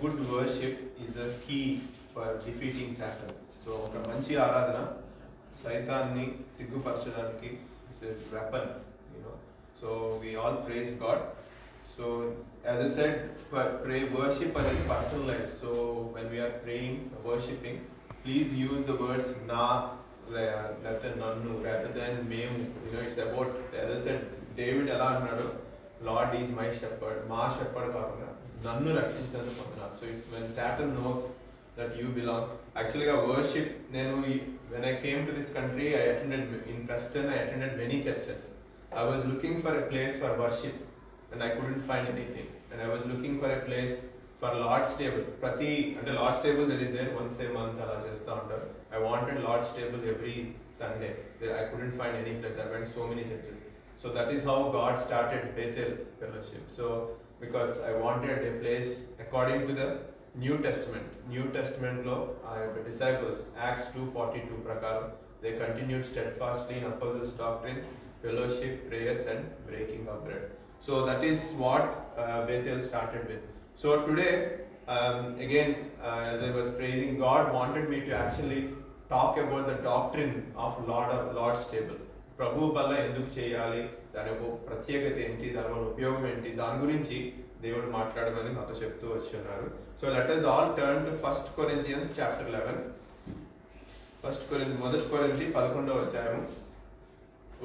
good worship is the key for defeating Satan. So ఒక మంచి ఆరాధన సైతాన్ని సిగ్గుపరచడానికి it's a weapon, So we all praise God. So as I said, pray worship అనేది personalized. So when we are praying, worshiping, please use the words na rather than nannu rather than memu. It's about, as I said, David ఎలా అన్నాడు, Lord is my shepherd, మా shepherd కాకుండా నన్ను రక్షించినందుకు పొందినాడు. So it's when Satan knows that you belong. Actually worship, when I came to this country, I attended in Preston, I attended many churches. I was looking for a place for worship and I couldn't find anything. And I was looking for a place for Lord's table. Until Lord's table there is there once a month ala chestha untaru. I wanted Lord's table every Sunday. There I couldn't find any place. I went so many churches. So that is how God started Bethel Fellowship. So because I wanted a place according to the New Testament. New Testament lo the disciples, Acts 2:42 prakaram, they continued steadfastly in apostles' doctrine, fellowship, prayers and breaking of bread. So that is what Bethel started with. So today again as I was praising, God wanted me to actually talk about the doctrine of Lord's table. ప్రభు బల్ల ఎందుకు చేయాలి, దాని యొక్క ప్రత్యేకత ఏంటి, దాని వల్ల ఉపయోగం ఏంటి, దాని గురించి దేవుడు మాట్లాడమని నాతో చెప్తూ వచ్చున్నారు. So let us all turn to 1 Corinthians chapter 11. 1 Corinthians 11వ అధ్యాయం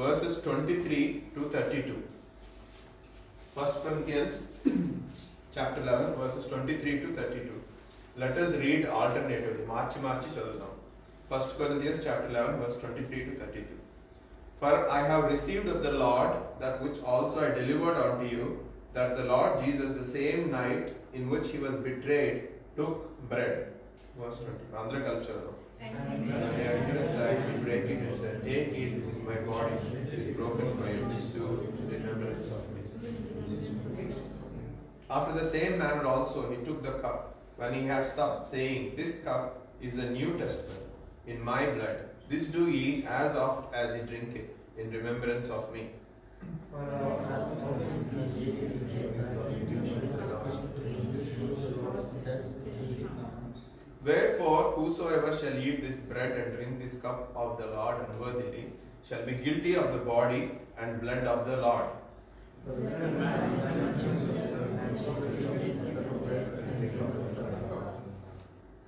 verses 23 to 32. 1 Corinthians chapter 11 verses 23 to 32. Let us read alternatively. మార్చి చదువుదాం. 1 Corinthians chapter 11 verse 23 to 32. For I have received of the Lord that which also I delivered unto you, that the Lord Jesus, the same night in which he was betrayed, took bread. Verse 20. Andhra culture. And break it and said, take it, this is my body, it is broken for you, this do in remembrance of me. After the same manner also he took the cup when he had supped, saying, this cup is the New Testament in my blood. This do ye as oft as ye drink it in remembrance of me. Wherefore whosoever shall eat this bread and drink this cup of the Lord unworthily shall be guilty of the body and blood of the Lord.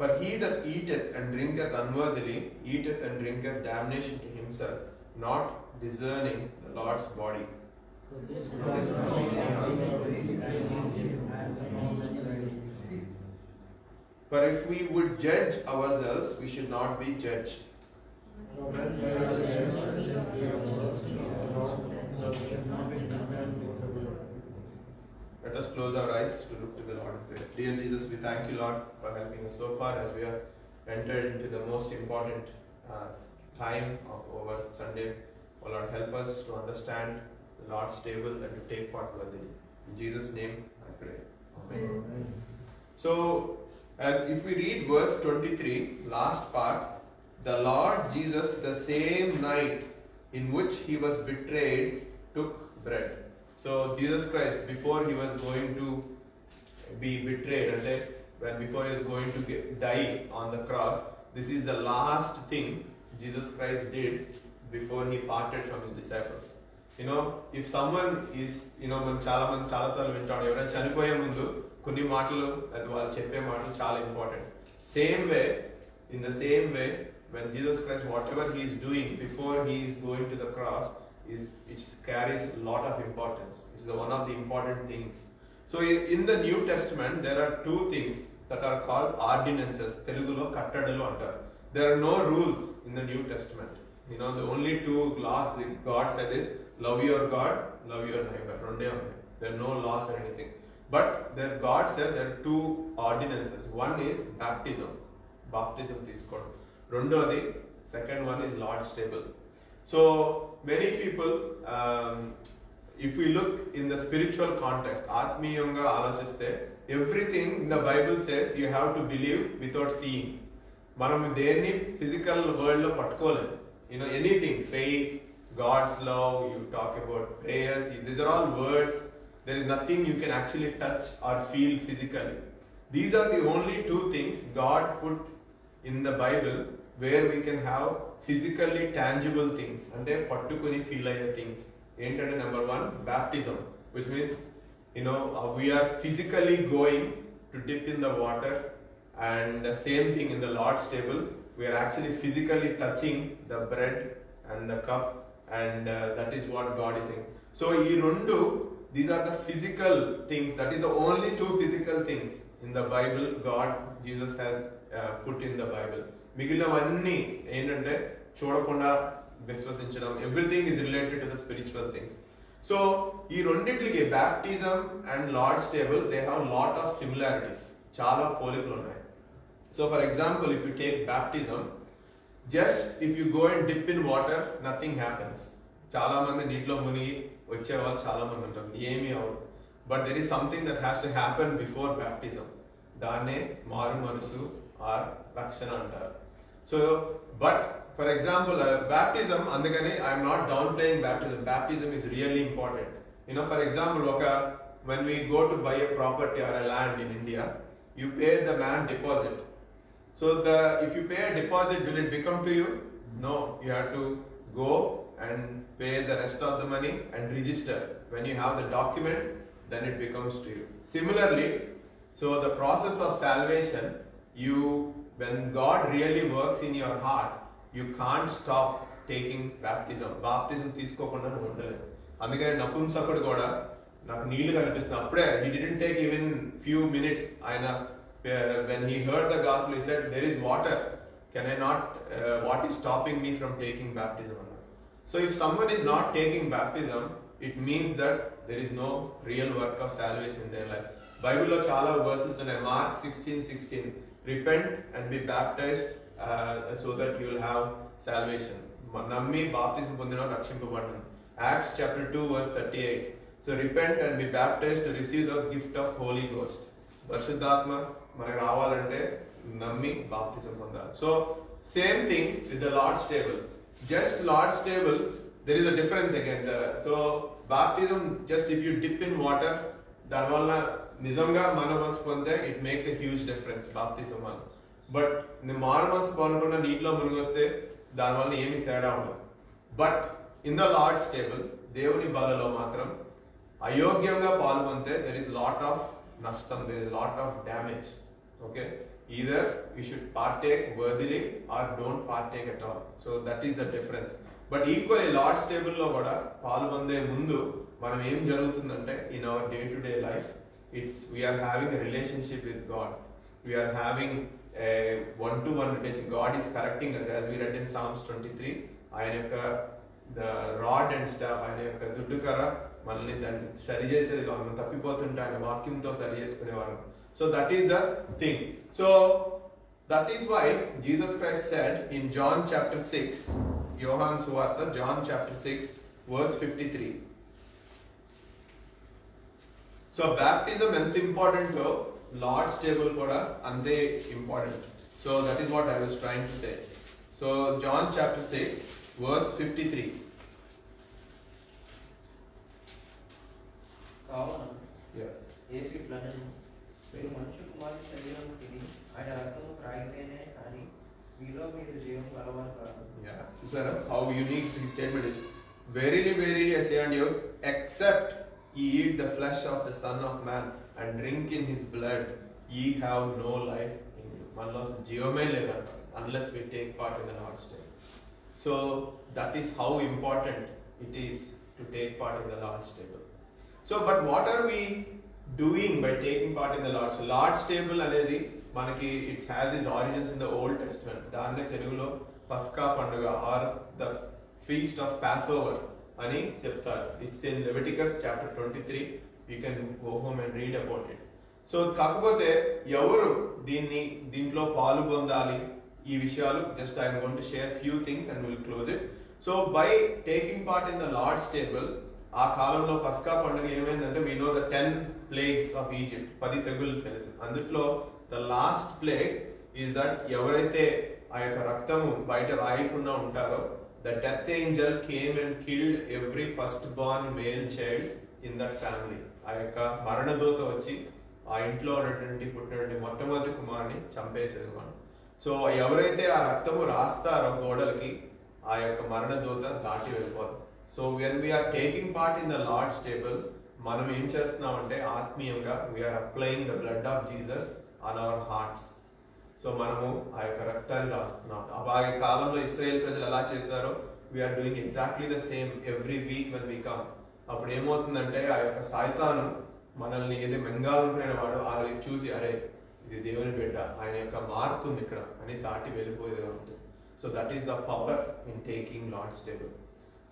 But he that eateth and drinketh unworthily eateth and drinketh damnation to himself, not discerning the Lord's body. For if we would judge ourselves, we should not be judged. Let us close our eyes to look to the Lord in prayer. Dear Jesus, we thank you, Lord, for helping us so far as we have entered into the most important time of our Sunday. Oh Lord, help us to understand the Lord's table and to take part worthily. In Jesus' name I pray. Amen. So, if we read verse 23, last part, the Lord Jesus, the same night in which he was betrayed, took bread. So Jesus Christ, before he was going to be betrayed, before he was going to die on the cross, this is the last thing Jesus Christ did before he parted from his disciples. If someone is, మనం చాలాసార్లు వింటాడు, ఎవరైనా చనిపోయే ముందు కొన్ని మాటలు అది వాళ్ళు చెప్పే మాటలు చాలా important. In the same way, when Jesus Christ, whatever he is doing before he is going to the cross, it carries a lot of importance. It's one of the important things. So in the New Testament, there are two things that are called ordinances. Telugulo kattadalu antaru. There are no rules in the New Testament. The only two laws that God said is love your God, love your neighbor. There are no laws or anything. But there God said there are two ordinances. One is baptism. Baptism తీసుకోవడం. రెండోది, second one is Lord's table. So many people, if we look in the spiritual context, ఆత్మీయంగా ఆలోచిస్తే, everything in the Bible says you have to believe without seeing. మనం దేన్ని physical world లో పట్టుకోలేము. Anything, faith, God's love, you talk about prayers, these are all words. There is nothing you can actually touch or feel physically. These are the only two things God put in the Bible where we can have physically tangible things, అంటే పట్టుకుని feel అయ్యే things. ఏంటంటే number 1 baptism, which means we are physically going to dip in the water, and same thing in the Lord's table, we are actually physically touching the bread and the cup, and that is what God is saying. So ఈ రెండు, these are the physical things, that is the only two physical things in the Bible Jesus has put in the Bible. మిగిలినవన్నీ ఏంటంటే చూడకుండా విశ్వసించడం, everything is related to the spiritual things. So ఈ రెండింటికి baptism and Lord's table, they have lot of similarities, చాలా పోలికలు ఉన్నాయి. So for example, if you take baptism, just if you go and dip in water, nothing happens. చాలా మంది నీటిలో మునిగి వచ్చే వాళ్ళు చాలా మంది ఉంటారు, ఏమీ అవరు. But there is something that has to happen before baptism. దాన్నే మారు మనసు ఆర్ రక్షణ అంటారు. So but for example baptism, అందుకని I'm not downplaying baptism. Baptism is really important. For example, when we go to buy a property or a land in India, you pay the man deposit. So if you pay a deposit, will it become to you? No, you have to go and pay the rest of the money and register. When you have the document, then it becomes to you. Similarly, so the process of salvation, when God really works in your heart, you can't stop taking baptism. Baptism తీసుకోకుండా నువ్వు ఉండలేదు. అందుకని నపుంసకుడు కూడా నాకు నీళ్లు కనిపిస్తుంది అప్పుడే, he didn't take even few minutes. ఆయన when he heard the gospel, he said, there is water, can I not, what is stopping me from taking baptism? So if someone is not taking baptism, it means that there is no real work of salvation in their life. Bible lo chala verses ఉన్నాయి. Mark 16:16, repent and be baptized so that you will have salvation. నమ్మి బాప్తిజం పొందిన రక్షింపబడను. Acts chapter 2 verse 38, so repent and be baptized to receive the gift of Holy Ghost. పరిశుద్ధాత్మ మనకు రావాలంటే నమ్మి బాప్తిజం పొందాలి. So same thing with the Lord's table. Just Lord's table, there is a difference again. So baptism, just if you dip in water, దానివల్ల నిజంగా మన మనసు పొందితే it makes a huge difference baptism వల్ల. బట్ మారు మనసు పొందకుండా నీటిలో మునిగొస్తే దానివల్ల ఏమి తేడా ఉండదు. But in the Lord's table, దేవుని బలలో మాత్రం అయోగ్యంగా పాల్గొంటే there is lot of నష్టం, there is lot of damage. Okay, either you should partake worthily or don't partake at all. So that is the difference. But equally Lord's table లో కూడా పాల్గొందే ముందు మనం ఏం జరుగుతుందంటే, in our day to day life, we are having a relationship with God. We are having a one-to-one relation. God is correcting us, as we read in Psalms 23. ఆయన యొక్క the rod and staff, ఆయన యొక్క దుడ్డుకర మనల్ని దాన్ని సరి చేసేది, మనం తప్పిపోతుంటే ఆయన వాక్యంతో సరి చేసుకునేవాడు. So that is the thing. So that is why Jesus Christ said in John chapter 6, Yohan Suvarta, John chapter 6 verse 53. So baptism ఎంత ఇంపార్టెంట్, Lord's table కూడా అంతే important. So that is what I was trying to say. So John chapter 6 verse 53. కావున Yeah. యేసు ఇట్లనెను, మీరు మనుష్య కుమారుని శరీరము తిని ఆయన రక్తము త్రాగితేనే కానీ మీలో మీరు జీవం గలవారు కాదు. Yeah. Sir, how unique this statement is. Verily, verily, I say unto you, except ye eat the flesh of the Son of Man and drink in his blood, ye have no life in you. మనలో జీవమే లేదంట, unless we take part in the Lord's table. So that is how important it is to take part in the Lord's table. So, but what are we doing by taking part in the Lord's table అనేది మనకి it has its origins in the Old Testament. దాన్నే తెలుగులో పస్కా పండుగ or the feast of Passover అని చెప్తారు. It's in Leviticus chapter 23. You can go home and read about it. So కాకపోతే ఎవరు దీంట్లో పాల్గొందాలి, ఈ విషయాలు just I am going to share few things and we'll close it. So by taking part in the Lord's table, ఆ కాలంలో పస్కా పండుగ ఏమైందంటే, we know the 10 plagues of Egypt, 10 తెగులు తెలుసు. అందులో the last plague is that ఎవరైతే ఆ యొక్క రక్తము బయట రాయకుండా ఉంటారో, the death angel came and killed every firstborn male child in that family. ఆ యొక్క మరణదూత వచ్చి ఆ ఇంట్లో పుట్టినటువంటి మొట్టమొదటి కుమారుని చంపేసేది మనం. సో ఎవరైతే ఆ రక్తము రాస్తారో గోడలకి, ఆ యొక్క మరణ దూత దాటి వెళ్ళిపోదు. So when we are taking part in the Lord's table, మనం ఏం చేస్తున్నామంటే ఆత్మీయంగా we are applying the blood of Jesus on our hearts. So మనము ఆ యొక్క రక్తాన్ని రాస్తున్నాం. అలాగే కాలంలో ఇశ్రాయేల్ ప్రజలు ఎలా చేశారో we're doing exactly the same every week when we come. అప్పుడు ఏమవుతుందంటే ఆ యొక్క సాయితాను మనల్ని ఏది మెంగాలనుకునే వాడు అది చూసి, అరే ఇది దేవుని బిడ్డ, ఆయన యొక్క మార్క్ ఉంది ఇక్కడ అని దాటి వెళ్ళిపోయేది ఉంటుంది. So that is the power in taking Lord's table.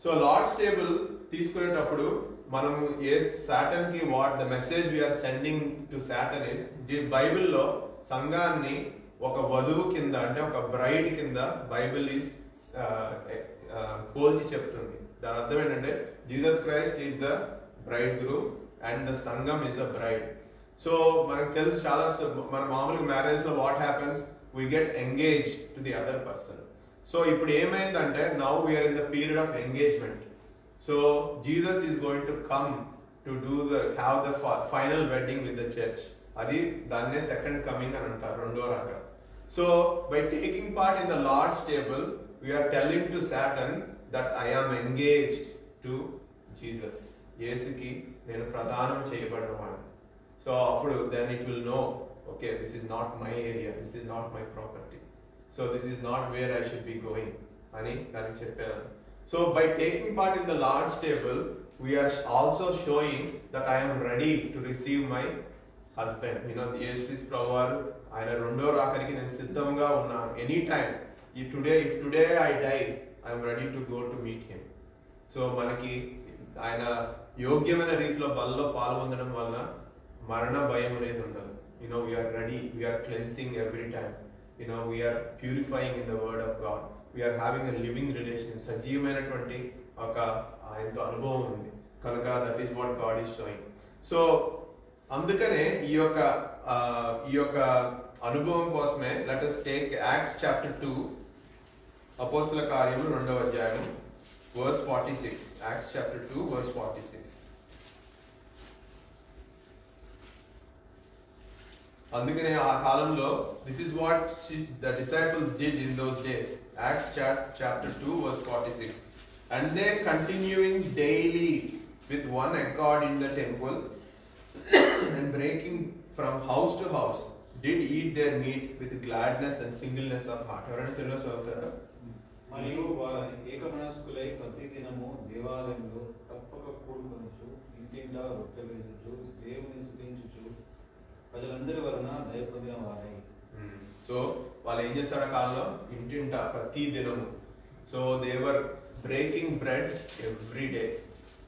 So Lord's table తీసుకునేటప్పుడు మనము ఏ సాటన్ కి what the message we're sending to Satan is, బైబిల్లో సంఘాన్ని ఒక వధువు కింద, అంటే ఒక బ్రైడ్ కింద బైబిల్ ఈస్ పోల్చి చెప్తుంది. దాని అర్థం ఏంటంటే Jesus Christ is the bridegroom and the సంఘం ఈస్ ద బ్రైడ్. సో మనకు తెలుసు చాలా మన మామూలుగా మ్యారేజ్ లో what happens, we get engage to the other person. So ఇప్పుడు ఏమైందంటే now we're in the period of engagement. So Jesus is going to come to do have the final wedding with the church. అది దాన్నే second coming అని అంటారు, రెండో రాక. So by taking part in the Lord's table we are telling to Satan that I am engaged to Jesus. యేసుకి నేను ప్రదానం చేయబడిన వాడిని. సో అప్పుడు then it will know, okay this is not my area, this is not my property, so this is not where I should be going అని దానికి చెప్పాను. So by taking part in the Lord's table we are also showing that I am ready to receive my husband. యేసుక్రీస్తు ప్రభువారు ఆయన రెండో రాకరికి నేను సిద్ధంగా ఉన్నాను. Any time if today I die I'm ready to go to meet him. So మనకి ఆయన యోగ్యమైన రీతిలో బల్లో పాల్గొనడం వలన మరణ భయం అనేది ఉండదు. We are ready, we are cleansing every time, we are purifying in the word of God, we are having a living relation. సజీవమైనటువంటి ఒక ఆయనతో అనుభవం ఉంది కనుక that is what God is showing. So అందుకనే ఈ యొక్క అనుభవం కోసమే let us take Acts chapter 2, అపోస్తల కార్యములు 2వ అధ్యాయం verse 46. Acts chapter 2 verse 46. అందుకనే ఆ కాలంలో this is what the disciples did in those days. Acts chapter 2 verse 46. And they continuing daily with one accord in the temple and breaking from house to house did eat their meat with gladness and singleness of heart. ఎవరైనా తెలుగు చదువుతారా? మరియు వారు ఏక మనస్కులై ప్రతి దినము దేవాలయంలో తప్పక కూడుకొనుచు, ఇంటింటా రొట్టెలు విరుచు, దేవుని స్తుతించుచు, ప్రజలందరి వలన దయ పొందిన వారై. సో వాళ్ళు ఏం చేస్తాడు ఆ కాలంలో? ఇంటింటా ప్రతి దినము. So they were breaking bread every day.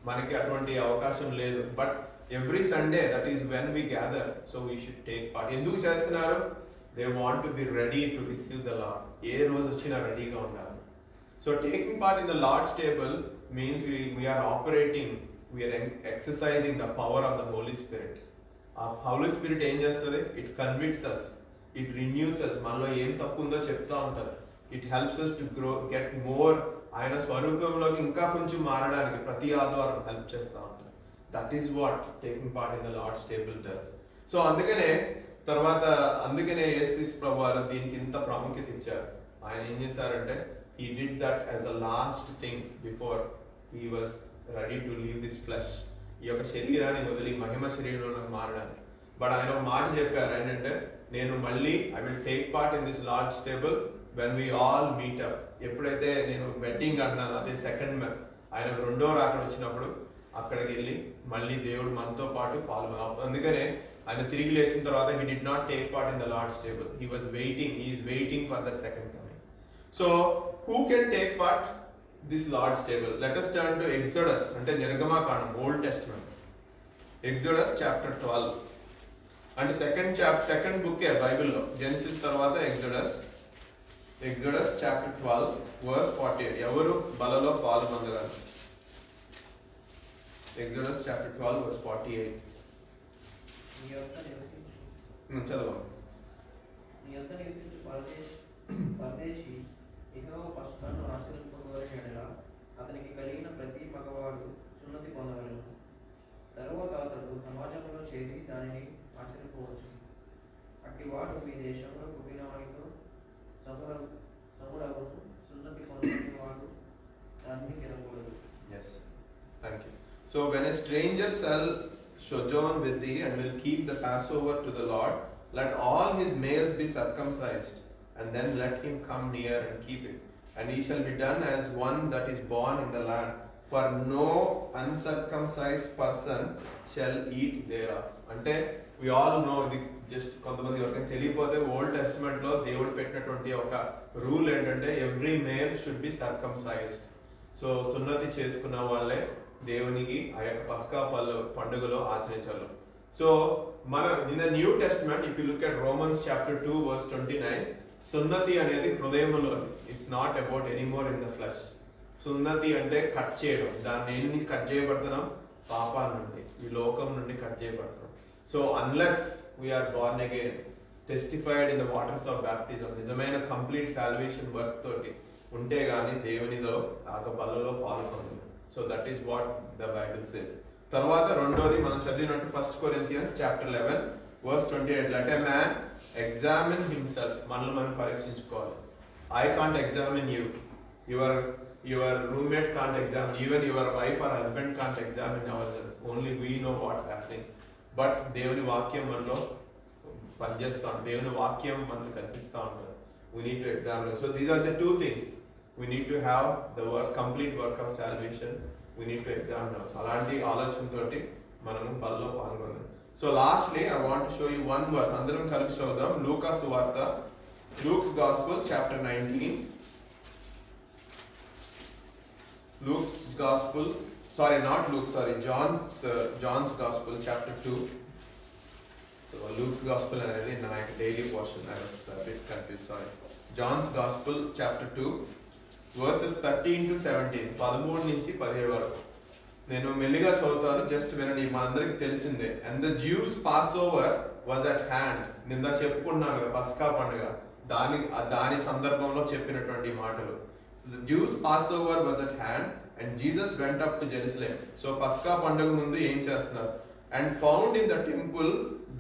మనకి అటువంటి అవకాశం లేదు, but every Sunday that is when we gather. So we should take part. ఎందుకు చేస్తున్నారు? They want to be ready to receive the Lord. ఏ రోజు వచ్చినా రెడీగా ఉండాలి. So taking part in the Lord's table means we are operating, we are exercising the power of the Holy Spirit. Holy Spirit ఏం చేస్తుంది? It convicts us, it renews us. మనలో ఏం తప్పు ఉందో చెప్తా ఉంటుంది. It helps us to grow, get more. ఆయన స్వరూపంలోకి ఇంకా కొంచెం మారడానికి ప్రతి ఆదివారం హెల్ప్ చేస్తూ ఉంటుంది. That is what taking part in the Lord's table does. So అందుకనే యేసుక్రీస్తు ప్రభువారు దీనికి ఇంత ప్రాముఖ్యత ఇచ్చారు. ఆయన ఏం చేశారంటే he did that as the last thing before he was ready to leave this flesh. ఈ యొక్క శరీరాన్ని వదిలి మహిమ శరీరంలోకి మారడానికి. బట్ ఆయన ఒక మాట చెప్పారు ఏంటంటే, నేను మళ్ళీ I will take part in this Lord's table when we all meet up. ఎప్పుడైతే నేను వెడ్డింగ్ అంటున్నాను, అదే సెకండ్ మంత్ ఆయన రెండో రాకడ వచ్చినప్పుడు అక్కడికి వెళ్ళి మళ్ళీ దేవుడు మనతో పాటు పాల్గొన్నారు. అందుకనే ఆయన తిరిగి లేచిన తర్వాత he did not take part in the Lord's table. He is waiting for that second coming. So who can take part this Lord's table? Let us turn to Exodus, అంటే నిర్గమకాండం, Old Testament. Exodus chapter 12. అంటే second book బైబిల్లో, Genesis తర్వాత Exodus chapter 12 verse 48. ఎవరు బలలో పాల్గొనగలరు? Exodus chapter 12 verse 48. చదవండి. నీ యొద్ద నివసించు పరదేశి యెహోవా పక్షాన ఆశీర్వదింపబడిన యెడల అతనికి కలిగిన ప్రతి మగవాడు సున్నతి పొందవలెను. తరువాత అతడు సమాజంలో చేరి దానిని ఆచరింపవచ్చు. అట్టివాడు మీ దేశంలో పుట్టిన వాడితో సముడవును, సున్నతి పొందని వాడు దాన్ని తినకూడదు. Yes, thank you. So when a stranger shall sojourn with thee and will keep the Passover to the Lord, let all his males be circumcised, and then let him come near and keep it. And he shall be done as one that is born in the land, for no uncircumcised person shall eat thereof. అంటే we all know ఇది just కొంతమంది ఎవరికైనా తెలియకపోతే old testament లో దేవుడు పెట్టినటువంటి ఒక rule ఏంటంటే every male should be circumcised. So సున్నతి చేసుకున్న వాళ్ళే దేవునికి ఆ యొక్క పస్కా పండుగలో ఆచరించాలి. సో మన in the New Testament if you look at Romans chapter 2 verse 29, సున్నతి అనేది హృదయంలో, it's not about anymore in the flesh. సున్నతి అంటే కట్ చేయడం. దాన్ని ఎన్ని కట్ చేయబడుతున్నాం? పాపాల నుండి, ఈ లోకం నుండి కట్ చేయబడుతున్నాం. So unless we are born again, testified in the waters of baptism, నిజమైన కంప్లీట్ సాల్వేషన్ వర్క్ తోటి ఉంటే గానీ దేవునిలో ఆ బలలో పాల్గొనదు. So that is what the Bible says. తర్వాత రెండోది మనం చదివినట్టు 1 Corinthians chapter 11 verse 28, let a man examine himself. మనల్ని మనం పరీక్షించుకోవాలి. I can't examine you, your roommate can't examine, even your wife or husband can't examine hour cells. Only we know what's happening. But దేవుని వాక్యం మనలో పనిచేస్తాం, దేవుని వాక్యం మనల్ని కనిపిస్తూ ఉంటుంది. We need to examine. So these are the two things. We need to have the complete work of salvation. We need to examine us. అలాంటి ఆలోచనతోటి మనము బల్లో పాల్గొందాం. So lastly, I want to show you one verse. అందరం కలిపి చదువుదాం. లూకా సువార్త, Luke's Gospel, chapter 19. Luke's Gospel, John's Gospel, chapter 2. So Luke's Gospel అనేది నా daily portion. I was a bit confused, sorry. John's Gospel, chapter 2, verses 13 to 17, 13 నుంచి 17 వరకు. నేను మెల్లిగా చదువుతాను, జస్ట్ వినండి. మనందరికి తెలిసిందే. And the Jews Passover was at hand. నింద చెప్పుకున్నాం కదా పస్కా పండుగ, దాని సందర్భంలో చెప్పినటువంటి మాటలు. So the Jews Passover was at hand and Jesus went up to Jerusalem. So పస్కా పండుగ ముందు ఏం చేస్తున్నారు? And found in the temple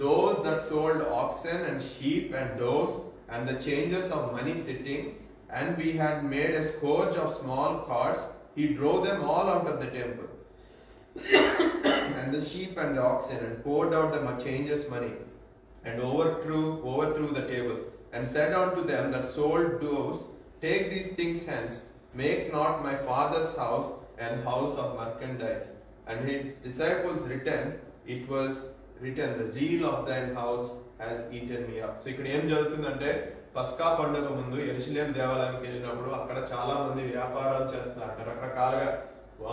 those that sold oxen and sheep and doves and the changers of money sitting, and we had made a scourge of small carts. He drove them all out of the temple and the sheep and the oxen, and poured out the changers' money, and overthrew the tables, and said unto them that sold doves, take these things hence, make not my father's house an house of merchandise. And his disciples returned, it was written, the zeal of thine house has eaten me up. So ఇక్కడ ఏం జరుగుతుందంటే పస్కా పండుగ ముందు యెరూషలేం దేవాలయానికి వెళ్ళినప్పుడు అక్కడ చాలా మంది వ్యాపారాలు చేస్తున్నారు, రకరకాలుగా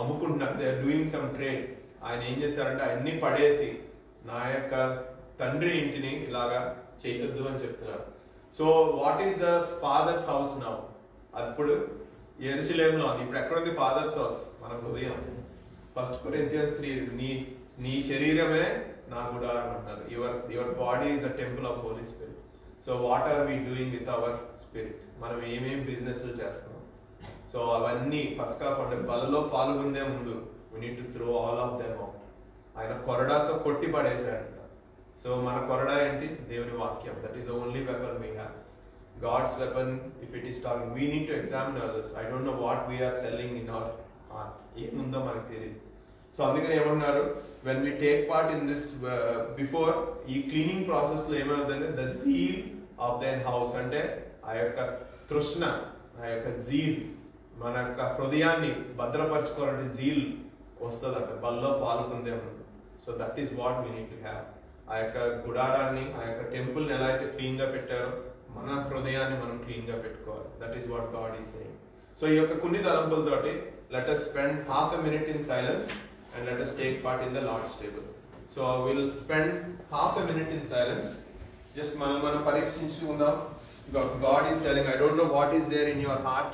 అమ్ముకుంటున్నారు. They are doing some trade. ఆయన ఏం చేశారంటే అన్ని పడేసి నా యొక్క తండ్రి ఇంటిని ఇలాగా చేయొద్దు అని చెప్తున్నారు. So what is the father's house now? అప్పుడు యెరూషలేంలో ఉంది. ఇప్పుడు ఎక్కడుంది ఫాదర్స్ హౌస్? మన హృదయం. 1 Corinthians 3, నీ శరీరమే నా గుడారం అంటారు. Your body is the temple of Holy Spirit. So what are we doing with our spirit? మనం ఏమేం బిజినెస్లు చేస్తున్నాం? సో అవన్నీ పస్కా పండుగ బలలో పాల్గొనే ముందు we need to throw all of them out. ఆయన కొరడాతో కొట్టి పడేశాడంట. సో మన కొరడా ఏంటి? దేవుని వాక్యం. That is the only weapon we have. God's weapon, if it is talking, we need to examine others. I don't know what we are selling in our heart. ఏముందో మనకు తెలియదు. సో అందుకని ఏమన్నారు, when we take part in this before ఈ cleaning process లో ఏమవుతుందంటే the zeal of thine house, అంటే ఆ యొక్క తృష్ణ, ఆ యొక్క జీల్, మన యొక్క హృదయాన్ని భద్రపరచుకోవాలంటే జీల్ వస్తుందంట బల్లో పాల్గొందే ఉంటుంది. So that is what we need to have. ఆ యొక్క గుడారాన్ని, ఆ యొక్క టెంపుల్ని ఎలా అయితే క్లీన్ గా పెట్టారో మన హృదయాన్ని మనం క్లీన్ గా పెట్టుకోవాలి. That is what God is saying. So ఈ యొక్క కొన్ని తలంపులతోటి let us spend half a minute in silence and let us take part in the Lord's table. So we'll spend half a minute in silence. Just మనం పరీక్షించుకుందాం. God is telling, I don't know what is there in your heart.